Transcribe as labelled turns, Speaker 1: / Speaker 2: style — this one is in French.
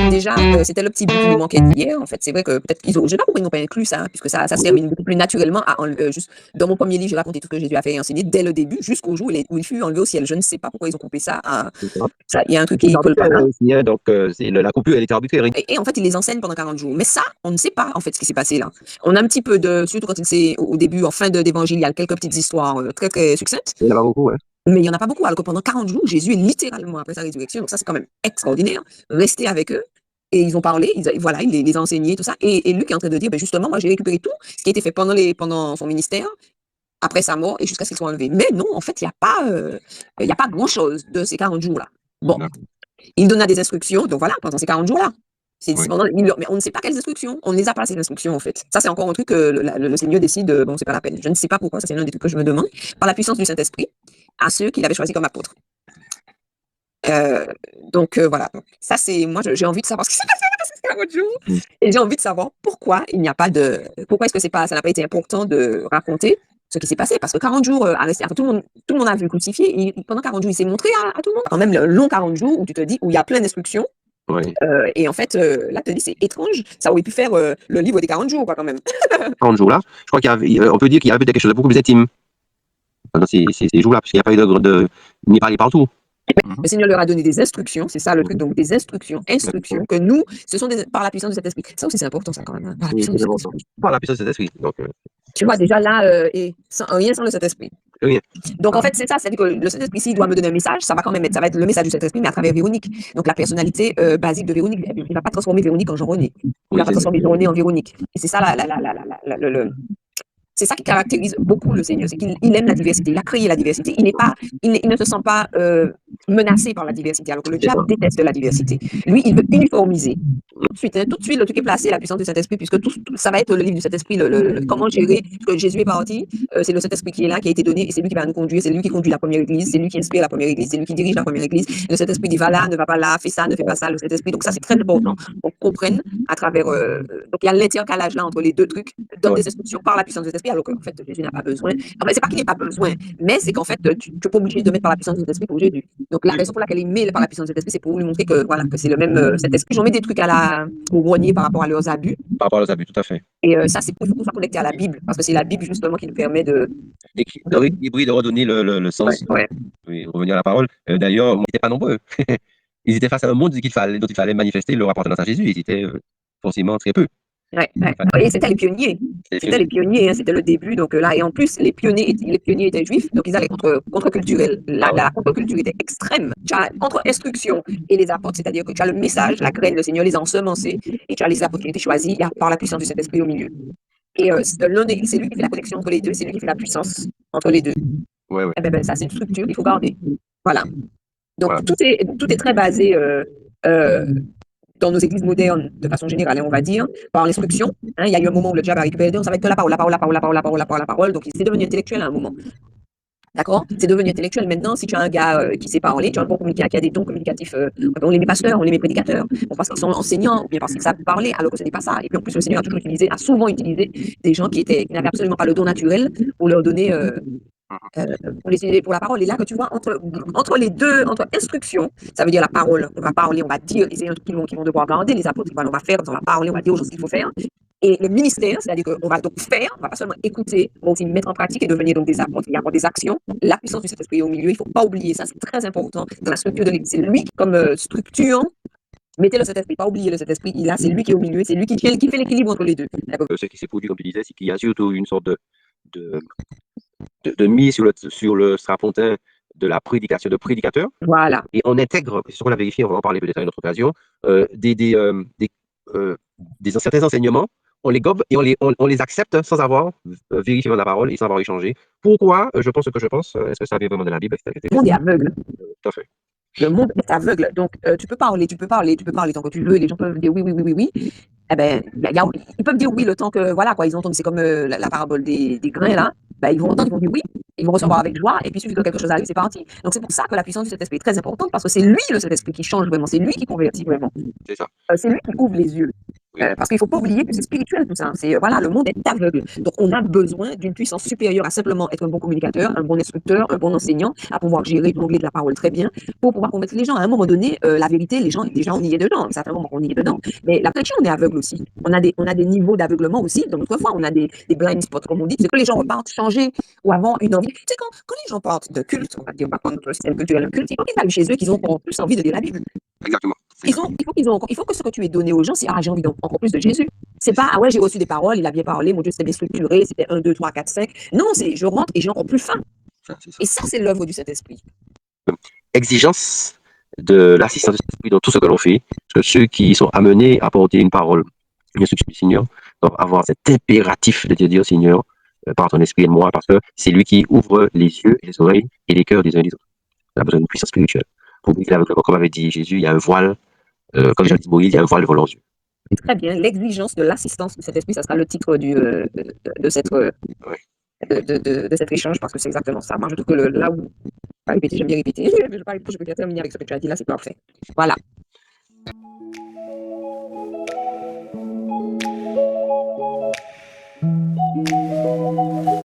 Speaker 1: Déjà, c'était le petit bout qui nous manquait d'hier. En fait, c'est vrai que peut-être qu'ils ont je sais pas pourquoi ils n'ont pas inclus ça, hein, puisque ça se termine beaucoup plus naturellement à enl juste dans mon premier livre, j'ai raconté tout ce que Jésus a fait et enseigné dès le début jusqu'au jour où il fut enlevé au ciel. Je ne sais pas pourquoi ils ont coupé ça à
Speaker 2: C'est ça.
Speaker 1: ça il y a un truc
Speaker 2: C'est
Speaker 1: qui colle pas
Speaker 2: arbitraire
Speaker 1: là.
Speaker 2: aussi, hein, donc c'est la coupure, elle était arbitraire.
Speaker 1: Et en fait, ils les enseignent pendant 40 jours. Mais ça, on ne sait pas en fait ce qui s'est passé là. On a un petit peu de surtout quand c'est au début, en fin d'évangile, il y a quelques petites histoires, très, très succinctes,
Speaker 2: Il y en a pas beaucoup, hein.
Speaker 1: mais il y en a pas beaucoup. Alors que pendant 40 jours, Jésus est littéralement, après sa résurrection, donc ça, c'est quand même extraordinaire, resté avec eux et ils ont parlé, voilà, il les a enseignés, tout ça et Luc est en train de dire: «Beh, justement, moi, j'ai récupéré tout ce qui a été fait pendant son ministère, après sa mort et jusqu'à ce qu'il soit enlevé». Mais non, en fait, il y a pas grand-chose de ces 40 jours-là. Bon,
Speaker 2: D'accord.
Speaker 1: il donna des instructions, donc voilà, pendant ces 40 jours-là. C'est
Speaker 2: Oui.
Speaker 1: pendant mais on ne sait pas quelles instructions, on ne les a pas ces instructions, en fait. Ça, c'est encore un truc que le Seigneur décide, bon, c'est pas la peine. Je ne sais pas pourquoi, ça, c'est l'un des trucs que je me demande. Par la puissance du Saint-Esprit, à ceux qu'il avait choisis comme apôtres. Heu, voilà, donc ça, c'est moi, j'ai envie de savoir ce qui s'est passé pendant ces 40 jours
Speaker 2: Mmh.
Speaker 1: et j'ai envie de savoir pourquoi il n'y a pas de pourquoi est-ce que ça n'a pas été important de raconter ce qui s'est passé? Parce que 40 jours, à rester enfin, tout le monde a vu le crucifié et pendant 40 jours, il s'est montré à tout le monde. Quand même le long 40 jours où tu te dis où il y a plein d'instructions,
Speaker 2: Oui.
Speaker 1: et en fait, là, tu te dis: «C'est étrange, ça aurait pu faire, le livre des 40 jours, quoi, quand même».
Speaker 2: 30 jours-là, je crois on peut dire qu'il y avait peut-être quelque chose de beaucoup plus intime pendant ces jours-là, parce qu'il n'y a pas eu il n'est pas allé partout.
Speaker 1: Le Seigneur leur a donné des instructions, c'est ça le truc, donc des instructions que nous, ce sont par la puissance de cet esprit. Ça aussi, c'est important, ça, quand même, hein, par la
Speaker 2: Oui,
Speaker 1: puissance de
Speaker 2: très
Speaker 1: cet
Speaker 2: important.
Speaker 1: esprit.
Speaker 2: Par la puissance de Saint-Esprit, donc
Speaker 1: Tu vois, déjà là, et rien sans le Saint-Esprit.
Speaker 2: rien.
Speaker 1: Donc, en fait, c'est ça, c'est-à-dire que le Saint-Esprit, s'il doit me donner un message, ça va être le message du Saint-Esprit, mais à travers Véronique. Donc, la personnalité basique de Véronique, il ne va pas transformer Véronique en Jean-René. Il ne
Speaker 2: Oui,
Speaker 1: va pas
Speaker 2: c'est ça.
Speaker 1: transformer Jean-René en Véronique. Et c'est ça c'est ça qui caractérise beaucoup le Seigneur, c'est qu'il aime la diversité. Il a créé la diversité. Il ne se sent pas menacé par la diversité, alors que le
Speaker 2: C'est
Speaker 1: diable
Speaker 2: ça.
Speaker 1: déteste la diversité. Lui, il veut uniformiser. Tout de suite, le truc est placé, la puissance du Saint-Esprit, puisque ça va être le livre du Saint-Esprit, comment gérer, parce que Jésus est parti, c'est le Saint-Esprit qui est là, qui a été donné, et c'est lui qui va nous conduire, c'est lui qui conduit la première église, c'est lui qui inspire la première église, c'est lui qui dirige la première église. Le Saint-Esprit dit, va là, ne va pas là, fais ça, ne fais pas ça, le Saint-Esprit. Donc ça, c'est très important qu'on comprenne à travers, donc il y a l'intercalage là entre les deux trucs, donne
Speaker 2: Ouais.
Speaker 1: des instructions par la puissance du Saint-Esprit, alors qu'en fait, Jésus n'a pas besoin. Enfin, c'est pas qu'il n'ait pas besoin, mais c'est qu'en fait, tu n'es pas obligé de mettre par la puissance du Saint-Esprit pour Jésus. Donc la
Speaker 2: Oui,
Speaker 1: raison pour laquelle il met par la puissance du Saint-Esprit, c'est pour lui montrer que voilà, que c'est le même Saint-Esprit. J'en mets des trucs au grenier par rapport à leurs abus.
Speaker 2: par rapport aux abus, tout à fait.
Speaker 1: Et ça, c'est pour qu'on soit connecté à la Bible, parce que c'est la Bible justement qui nous permet
Speaker 2: De rééquilibrer, de redonner le
Speaker 1: ouais,
Speaker 2: sens,
Speaker 1: ouais.
Speaker 2: oui, revenir à la parole. D'ailleurs, ils n'étaient pas nombreux. Ils étaient face à un monde dont il fallait manifester leur appartenance à Jésus. Ils étaient forcément très peu.
Speaker 1: Ouais, ouais.
Speaker 2: Enfin,
Speaker 1: Et c'était les pionniers.
Speaker 2: c'est
Speaker 1: C'était les
Speaker 2: fini.
Speaker 1: pionniers, hein, c'était le début. Donc là, et en plus, les pionniers étaient juifs, donc ils allaient contre-culturel.
Speaker 2: Ah ouais.
Speaker 1: La contre-culture était extrême. Tu as entre instruction et les apôtres, c'est-à-dire que tu as le message, la graine, le Seigneur les a ensemencés, et tu as les apôtres qui ont été choisis par la puissance du Saint-Esprit au milieu. Et c'est lui qui fait la connexion entre les deux, c'est lui qui fait la puissance entre les deux.
Speaker 2: Ouais, ouais.
Speaker 1: Eh ben, ça, c'est une structure qu'il faut garder. Voilà.
Speaker 2: Voilà.
Speaker 1: Donc, tout est très basé euh, dans nos églises modernes, de façon générale, hein, on va dire, par l'instruction. Hein, il y a eu un moment où le diable a récupéré, ça va être que la parole, la parole, la parole, la parole, la parole, la parole, la parole. Donc, c'est devenu intellectuel à un moment. D'accord? C'est devenu intellectuel. Maintenant, si tu as un gars qui sait parler, tu as un bon communicateur qui a des dons communicatifs, on les met pasteurs, on les met prédicateurs, parce qu'ils sont enseignants, ou bien parce qu'ils savent parler, alors que ce n'est pas ça. Et puis en plus, le Seigneur a souvent utilisé des gens qui n'avaient absolument pas le don naturel pour leur donner, pour les utiliser pour la parole. Et là, que tu vois, entre les deux, entre instruction, ça veut dire la parole, on va parler, on va dire, et c'est un truc qu'ils vont devoir garder, les apôtres, on va faire, on va parler, on va dire aux gens ce qu'il faut faire. Et le ministère, c'est-à-dire qu'on va donc faire, on va pas seulement écouter, on va aussi mettre en pratique et devenir donc des apôtres, il y a des actions. La puissance du Saint-Esprit est au milieu, il ne faut pas oublier ça, c'est très important dans la structure de l'Église. C'est lui comme structure, mettez le Saint-Esprit, pas oublier le Saint-Esprit, là, c'est lui qui est au milieu, c'est lui qui fait l'équilibre entre les deux.
Speaker 2: Ce qui s'est produit, comme tu disais, c'est qu'il y a surtout une sorte de, de mise sur le strapontin de la prédication de prédicateur.
Speaker 1: Voilà.
Speaker 2: Et on intègre, c'est ce qu'on a vérifié, on va en parler peut-être à une autre occasion, certains enseignements, on les gobe et on les accepte sans avoir vérifié la parole et sans avoir échangé. Pourquoi je pense ce que je pense? Est-ce que ça vient vraiment de la Bible?
Speaker 1: Le monde est aveugle.
Speaker 2: Tout à fait.
Speaker 1: Le monde est aveugle. Donc, tu peux parler tant que tu veux, et les gens peuvent dire oui, oui, oui, oui, oui. Eh ben, ils peuvent dire oui le temps que, voilà, quoi, ils entendent, c'est comme la parabole des grains, là. Ben, ils vont entendre, ils vont dire oui, ils vont recevoir avec joie, et puis, il suffit que quelque chose arrive, c'est parti. Donc, c'est pour ça que la puissance du Saint-Esprit est très importante, parce que c'est lui, le Saint-Esprit, qui change vraiment, c'est lui qui convertit vraiment.
Speaker 2: C'est ça.
Speaker 1: C'est lui qui ouvre les yeux.
Speaker 2: Oui.
Speaker 1: Parce qu'il ne faut pas oublier que c'est spirituel tout ça. C'est, voilà, le monde est aveugle. Donc, on a besoin d'une puissance supérieure à simplement être un bon communicateur, un bon instructeur, un bon enseignant, à pouvoir gérer l'onglet de la parole très bien, pour pouvoir convaincre les gens. À un moment donné, la vérité, les gens, déjà, on y est dedans. Ça fait un moment qu'on y est dedans. Mais la chrétienne, on est aveugle aussi. On a des niveaux d'aveuglement aussi. Donc, fois, on a des blind spots, comme on dit. C'est que les gens repartent changer ou avant une envie. Tu sais, quand les gens partent de culte, on va dire, par contre, notre système culturel, un culte, il faut qu'ils arrivent chez eux, qu'ils ont encore plus envie de lire la Bible.
Speaker 2: Exactement.
Speaker 1: Il faut que ce que tu aies donné aux gens, c'est ah, j'ai envie encore plus de Jésus. C'est pas ah ouais, j'ai reçu des paroles, il a bien parlé, mon Dieu, c'était bien structuré, c'était 1, 2, 3, 4, 5. Non, c'est je rentre et j'ai encore plus faim. Et ça, c'est l'œuvre du Saint-Esprit.
Speaker 2: Exigence de l'assistance du Saint-Esprit dans tout ce que l'on fait. Parce que ceux qui sont amenés à porter une parole, une instruction du Seigneur, doivent avoir cet impératif de te dire Seigneur, par ton esprit et moi, parce que c'est lui qui ouvre les yeux et les oreilles et les cœurs des uns et des autres. On a besoin d'une puissance spirituelle. Pour briser l'aveuglement, comme avait dit Jésus, il y a un voile, comme j'ai dit Moïse, il y a un voile devant leurs yeux.
Speaker 1: Très bien. L'exigence de l'assistance du Saint-Esprit, ça sera le titre de cette,
Speaker 2: Ouais.
Speaker 1: de cet échange, parce que c'est exactement ça. Moi, je trouve que là où, pas répéter, j'aime bien répéter, je peux terminer avec ce que tu as dit là, c'est parfait. Voilà.